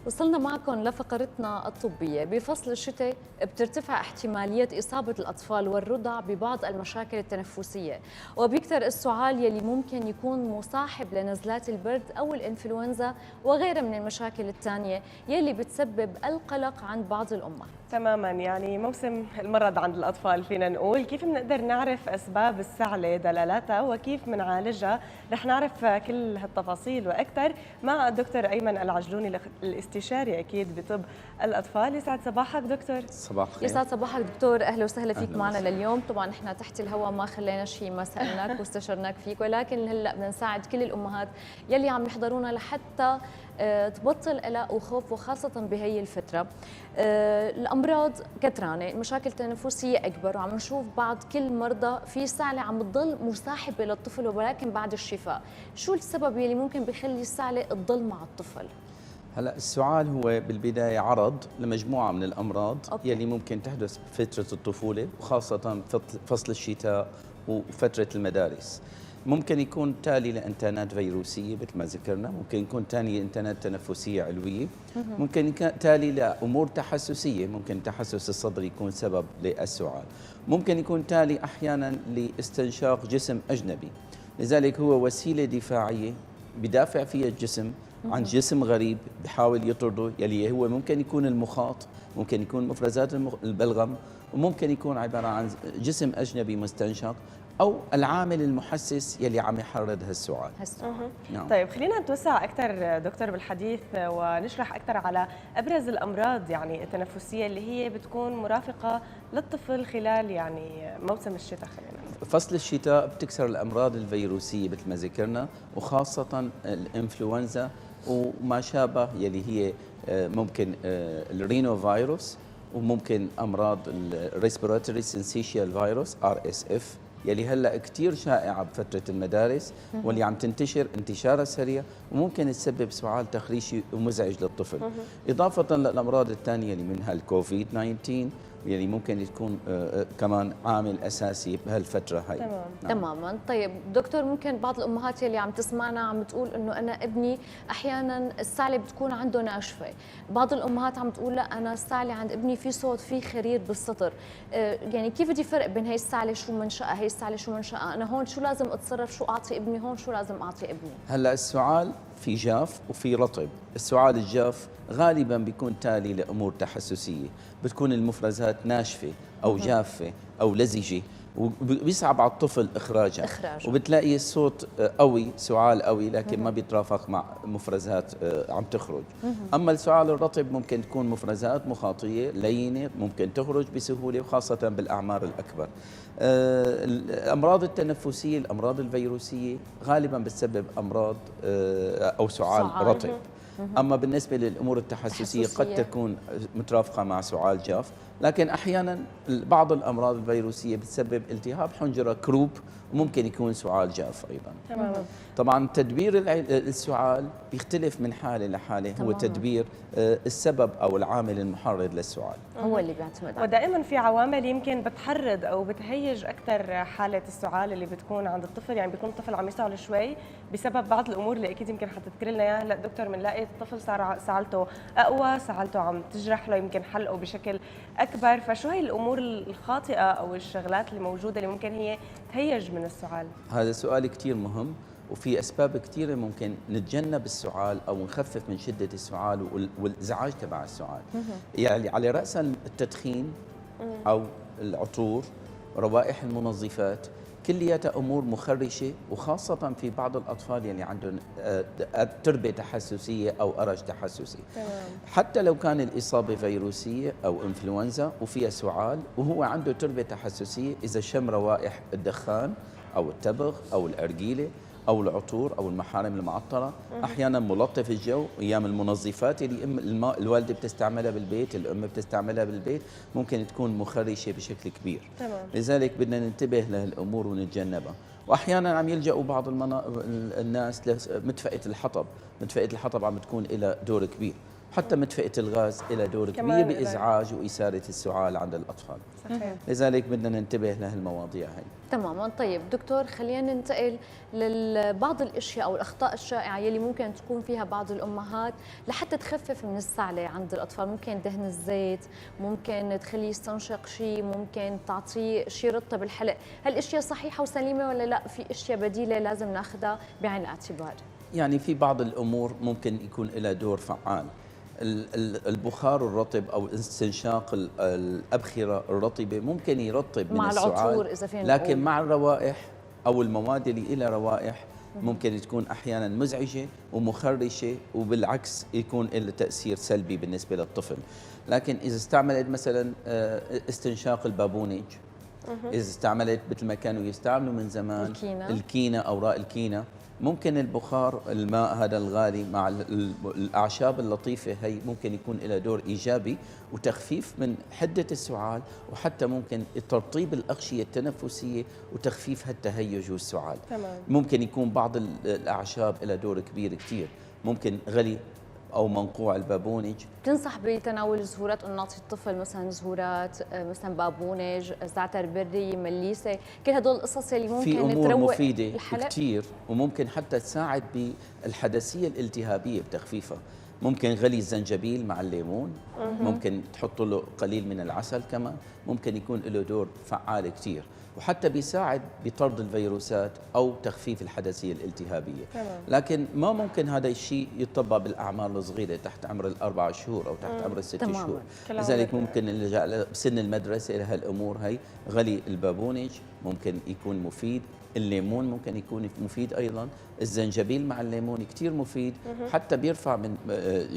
وصلنا معكم لفقرتنا الطبية. بفصل الشتاء بترتفع احتمالية إصابة الأطفال والرضع ببعض المشاكل التنفسية، وبيكثر السعال يلي ممكن يكون مصاحب لنزلات البرد أو الإنفلونزا وغيرها من المشاكل الثانية يلي بتسبب القلق عند بعض الأمهات. تماما، يعني موسم المرض عند الأطفال فينا نقول. كيف بنقدر نعرف أسباب السعلة، دلالاتها، وكيف بنعالجها؟ رح نعرف كل هالتفاصيل وأكثر مع الدكتور أيمن العجلوني الاستشاري أكيد بطب الأطفال. يسعد صباحك دكتور. صباح الخير. يسعد صباحك دكتور، أهلا وسهلا فيك معنا لليوم. طبعا احنا تحت الهواء ما خلينا شيء ما سألناك واستشرناك فيك، ولكن هلا بدنا نساعد كل الأمهات يلي عم يحضرونا لحتى تبطل قلق وخوف، وخاصة بهي الفترة. الأمراض كترانة، المشاكل التنفسية أكبر، وعم نشوف بعض كل مرضى في سعلة عم تضل مصاحبة للطفل ولكن بعد الشفاء. شو السبب يلي ممكن بيخلي السعلة تضل مع الطفل؟ هلا السعال هو بالبداية عرض لمجموعة من الأمراض يلي ممكن تحدث بفترة الطفولة، وخاصة فصل الشتاء وفترة المدارس. ممكن يكون تالي لإنتانات فيروسية مثل ما ذكرنا، ممكن يكون تالي لإنتانات تنفسية علوية، ممكن يكون تالي لأمور تحسسية، ممكن تحسس الصدر يكون سبب للسعال، ممكن يكون تالي أحيانا لاستنشاق جسم أجنبي، لذلك هو وسيلة دفاعية بدافع فيها الجسم عن جسم غريب بحاول يطرده، يلي هو ممكن يكون المخاط، ممكن يكون مفرزات البلغم، وممكن يكون عبارة عن جسم أجنبي مستنشق، أو العامل المحسس يلي عم يحرض هالسعال. نعم. طيب خلينا نتوسع أكثر دكتور بالحديث ونشرح أكثر على أبرز الأمراض يعني التنفسية اللي هي بتكون مرافقة للطفل خلال يعني موسم الشتاء. خلينا فصل الشتاء بتكسر الأمراض الفيروسية مثل ما ذكرنا، وخاصة الإنفلونزا وما شابه يلي هي ممكن الرينو فيروس، وممكن أمراض الريسبيراتوري سينسيشيال فيروس RSF يلي هلا كثير شائعه بفتره المدارس، واللي عم تنتشر انتشارها سريع، وممكن تسبب سعال تخريشي ومزعج للطفل. اضافه للامراض الثانيه اللي منها الكوفيد 19 يلي ممكن تكون كمان عامل اساسي بهالفتره هاي. تماما. طيب دكتور، ممكن بعض الامهات يلي عم تسمعنا عم تقول انه انا ابني احيانا السعله بتكون عنده ناشفه، بعض الامهات عم تقول لا انا السعله عند ابني في صوت، في خرير بالسطر. يعني كيف بدي فرق بين هي السعله شو منشأها، هي السعله شو منشأها، انا هون شو لازم اتصرف، شو اعطي ابني هون، شو لازم اعطي ابني؟ هلا السعال في جاف وفي رطب. السعال الجاف غالبا بيكون تالي لامور تحسسيه، بتكون المفرزات ناشفه او جافه او لزجه، وبيصعب على الطفل اخراجها، وبتلاقي الصوت قوي، سعال قوي، لكن ما بيترافق مع مفرزات عم تخرج. اما السعال الرطب ممكن تكون مفرزات مخاطيه لينه، ممكن تخرج بسهوله، وخاصه بالاعمار الاكبر. الامراض التنفسيه، الامراض الفيروسيه غالبا بتسبب امراض او سعال رطب. اما بالنسبه للامور التحسسيه قد تكون مترافقه مع سعال جاف، لكن احيانا بعض الامراض الفيروسيه بتسبب التهاب حنجره كروب، وممكن يكون سعال جاف ايضا. تماما. طبعا تدبير السعال بيختلف من حاله لحاله، هو تدبير السبب او العامل المحرض للسعال هو اللي بيعتمد عليه. ودائما في عوامل يمكن بتحرض او بتهيج اكثر حاله السعال اللي بتكون عند الطفل، يعني بيكون الطفل عم يسعل شوي بسبب بعض الامور اللي اكيد يمكن حتذكر لنا اياها هلا دكتور. بنلاقي الطفل صار سعالته اقوى، سعالته عم تجرح له يمكن حلقه بشكل اكبر. فشو هي الامور الخاطئه او الشغلات اللي موجوده اللي ممكن هي تهيج من السعال؟ هذا سؤال كثير مهم، وفي اسباب كثيره ممكن نتجنب السعال او نخفف من شده السعال والازعاج تبع السعال. يعني على راسها التدخين او العطور، روائح المنظفات، كلياتها امور مخرشه، وخاصه في بعض الاطفال اللي عندهم تربه تحسسيه او ارج تحسسي. حتى لو كان الاصابه فيروسيه او انفلونزا وفيها سعال وهو عنده تربه تحسسيه، اذا شم روائح الدخان او التبغ او الارجيله او العطور او المحارم المعطره، احيانا ملطف الجو، ايام المنظفات اللي الوالده بتستعملها بالبيت، الام بتستعملها بالبيت، ممكن تكون مخرشه بشكل كبير. لذلك بدنا ننتبه لهالامور ونتجنبها. واحيانا عم يلجأوا بعض الناس لمدفئه الحطب، مدفئه الحطب عم تكون لها دور كبير. حتى مدفئة الغاز إلى دور كبير كمان بإزعاج وإثارة السعال عند الأطفال. صحيح. لذلك بدنا ننتبه لهالمواضيع هي. تماما. طيب دكتور، خلينا ننتقل لبعض الاشياء او الاخطاء الشائعه يلي ممكن تكون فيها بعض الامهات لحتى تخفف من السعله عند الاطفال. ممكن دهن الزيت، ممكن تخليه يستنشق شيء، ممكن تعطيه شيء رطب بالحلق. هالاشياء صحيحه وسليمه ولا لا في اشياء بديله لازم ناخذها بعين الاعتبار؟ يعني في بعض الأمور ممكن يكون لها دور فعال. البخار الرطب او استنشاق الابخره الرطبه ممكن يرطب من مع السعال، العطور اذا فينا لكن نقول. مع الروائح او المواد اللي لها روائح ممكن تكون احيانا مزعجه ومخرشه، وبالعكس يكون لها تاثير سلبي بالنسبه للطفل. لكن اذا استعملت مثلا استنشاق البابونج، اذا استعملت مثل ما كانوا يستعملوا من زمان الكينه، اوراق الكينه، ممكن البخار الماء هذا الغالي مع الأعشاب اللطيفة هي ممكن يكون له دور إيجابي وتخفيف من حدة السعال، وحتى ممكن ترطيب الأغشية التنفسية وتخفيف هالتهيج والسعال. تمام. ممكن يكون بعض الأعشاب له دور كبير كتير، ممكن غلي أو منقوع البابونج. بتنصح بتناول الزهورات انه نعطي الطفل مثلا زهورات، مثلا بابونج، زعتر بري، مليسه، كل هدول القصص اللي ممكن في أمور تروق مفيدة الحلق كتير، وممكن حتى تساعد بالحدسية الالتهابية بتخفيفها. ممكن غلي الزنجبيل مع الليمون، ممكن تحط له قليل من العسل كمان، ممكن يكون له دور فعال كتير، وحتى بيساعد بطرد الفيروسات أو تخفيف الحدسية الالتهابية. لكن ما ممكن هذا الشيء يطبق بالأعمار الصغيرة تحت عمر ال4 شهور أو تحت عمر ال6 شهور. لذلك ممكن نلجأ بسن المدرسة إلى هالأمور هي. غلي البابونج ممكن يكون مفيد، الليمون ممكن يكون مفيد أيضا، الزنجبيل مع الليمون كتير مفيد، حتى بيرفع من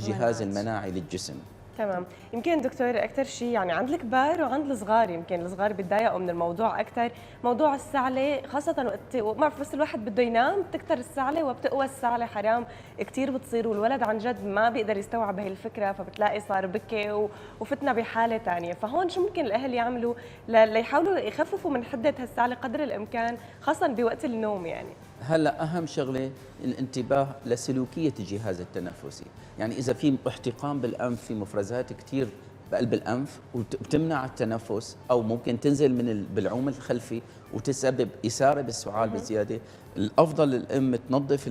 جهاز المناعي للجسم. تمام. يمكن دكتور اكثر شيء يعني عند الكبار وعند الصغار، يمكن الصغار بيتضايقوا من الموضوع اكثر، موضوع السعله، خاصه وقت ما بس الواحد بده ينام بتكتر السعله وبتقوى السعله، حرام كثير بتصير، والولد عن جد ما بيقدر يستوعب هي الفكره، فبتلاقي صار بكي وفتنا بحاله ثانيه. فهون شو ممكن الاهل يعملوا ليحاولوا يخففوا من حده هالسعله قدر الامكان، خاصه بوقت النوم يعني؟ هلا اهم شغله الانتباه لسلوكيه الجهاز التنفسي، يعني اذا في احتقان بالانف، في مفرزات كثير بقلب الانف وبتمنع التنفس، او ممكن تنزل من بالعوم الخلفي وتسبب اثاره بالسعال بزياده، الافضل للام تنظف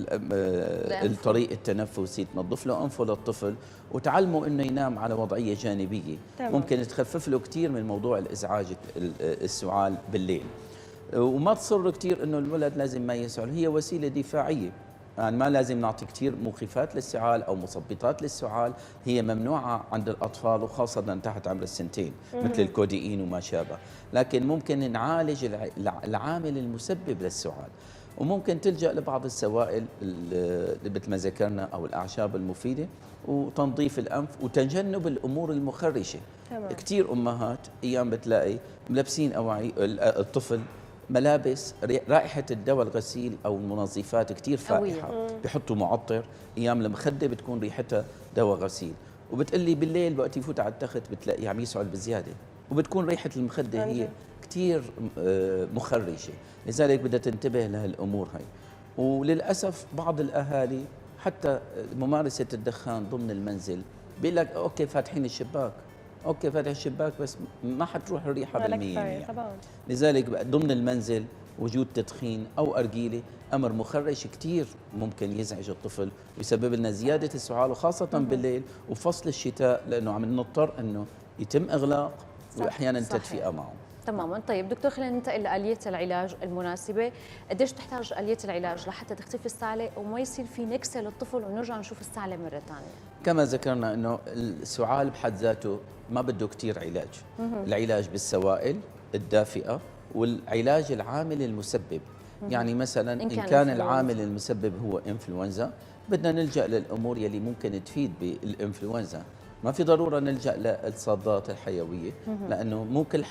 الطريق التنفسي، تنظف له انفه للطفل وتعلمه انه ينام على وضعيه جانبيه. ممكن تخفف له كثير من موضوع الازعاج السعال بالليل. وما تصر كثير انه الولد لازم ما يسعل، هي وسيله دفاعيه، يعني ما لازم نعطي كثير مخيفات للسعال او مثبطات للسعال، هي ممنوعه عند الاطفال وخاصه تحت عمر السنتين مثل الكوديين وما شابه، لكن ممكن نعالج العامل المسبب للسعال، وممكن تلجا لبعض السوائل مثل ما ذكرنا او الاعشاب المفيده، وتنظيف الانف وتجنب الامور المخرشه. كثير امهات ايام بتلاقي ملبسين اواعي الطفل ملابس رائحة الدواء الغسيل أو المنظفات كتير فائحة، بحطوا معطر، أيام المخدة بتكون ريحتها دواء غسيل، وبتقلي بالليل وقت يفوت على التخت بتلاقيه عم يسعل بزيادة، وبتكون ريحة المخدة هي كتير مخرشة. لذلك بدها تنتبه لهالأمور هاي. وللأسف بعض الأهالي حتى ممارسة الدخان ضمن المنزل بيقول لك أوكي فاتحين الشباك، اوكي فاتح الشباك بس ما حتروح الريحه بالمية يعني. لذلك ضمن المنزل وجود تدخين او ارجيله امر مخرش كثير ممكن يزعج الطفل ويسبب لنا زياده السعال، وخاصه بالليل وفصل الشتاء، لانه عم نضطر انه يتم اغلاق واحيانا تدفئه معه. تماما. طيب دكتور، خلينا ننتقل لآلية العلاج المناسبة. قديش تحتاج آلية العلاج لحتى تختفي السعلة وما يصير في نكسة للطفل ونرجع نشوف السعلة مرة ثانية؟ كما ذكرنا انه السعال بحد ذاته ما بده كثير علاج، العلاج بالسوائل الدافئة والعلاج العامل المسبب. يعني مثلا إن كان العامل المسبب هو إنفلونزا بدنا نلجأ للأمور يلي ممكن تفيد بالإنفلونزا، ما في ضرورة نلجأ للصادات الحيوية، لأنه مو كل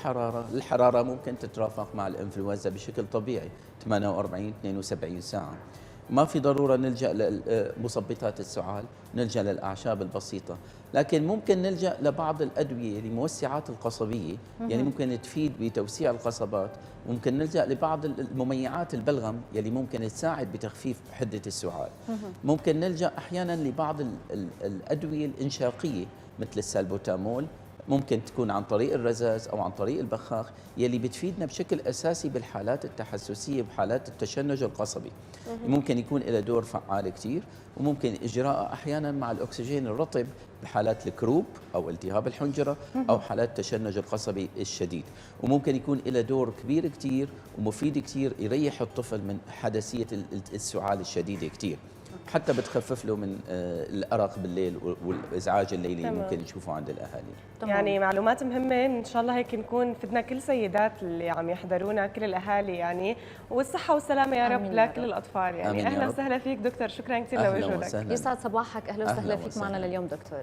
الحرارة ممكن تترافق مع الإنفلونزا بشكل طبيعي 48 72 ساعة. ما في ضروره نلجا لمثبطات السعال، نلجا للاعشاب البسيطه، لكن ممكن نلجا لبعض الادويه الموسعات القصبيه، يعني ممكن تفيد بتوسيع القصبات. ممكن نلجا لبعض المميعات البلغم يلي ممكن تساعد بتخفيف حده السعال. ممكن نلجا احيانا لبعض الادويه الانشاقيه مثل السالبوتامول، ممكن تكون عن طريق الرذاذ او عن طريق البخاخ، يلي بتفيدنا بشكل اساسي بالحالات التحسسيه، بحالات التشنج القصبي. ممكن يكون له دور فعال كثير، وممكن اجراءه احيانا مع الاكسجين الرطب بحالات الكروب او التهاب الحنجره او حالات التشنج القصبي الشديد. وممكن يكون له دور كبير كثير ومفيد كثير، يريح الطفل من حدسيه السعال الشديده كثير، حتى بتخفف له من الارق بالليل والازعاج الليلي اللي ممكن يشوفه عند الاهالي. يعني معلومات مهمه، ان شاء الله هيك نكون فدنا كل سيدات اللي عم يحضرونا، كل الاهالي يعني، والصحه والسلامه يا رب لكل الاطفال يعني. اهلا وسهلا فيك دكتور، شكرا كثير لوجودك. يسعد صباحك، اهلا وسهلا فيك معنا لليوم دكتور.